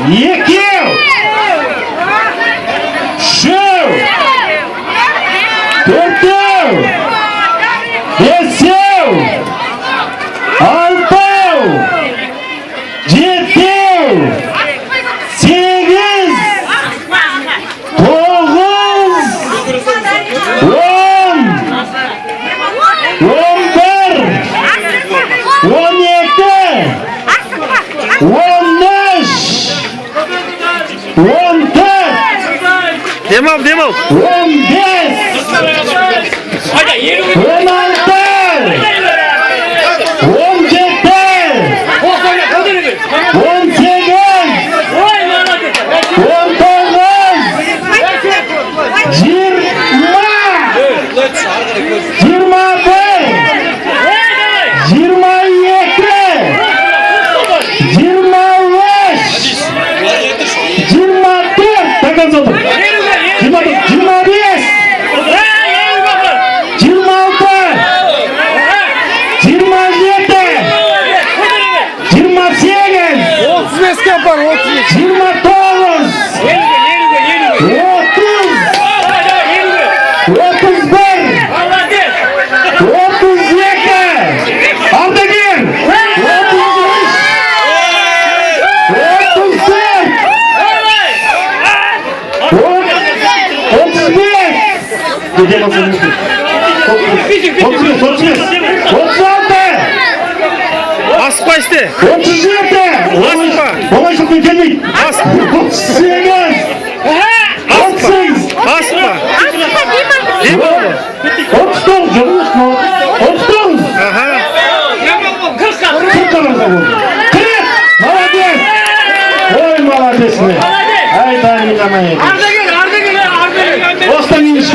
Екі, үшеу, төртеу, бесеу, алтау, жетеу, сегіз, тоғыз, он бір, 12, 13, 14, Demol. 15, 16, Aspa işte. 37, olay çok mükemmel. 38, 38, Aspa. 39, canımız mı? 39. Aha. 40 kadar da bu. 40, молодец. Ой, молодец. Ай, да, не намайın. Arda gel. Ostanın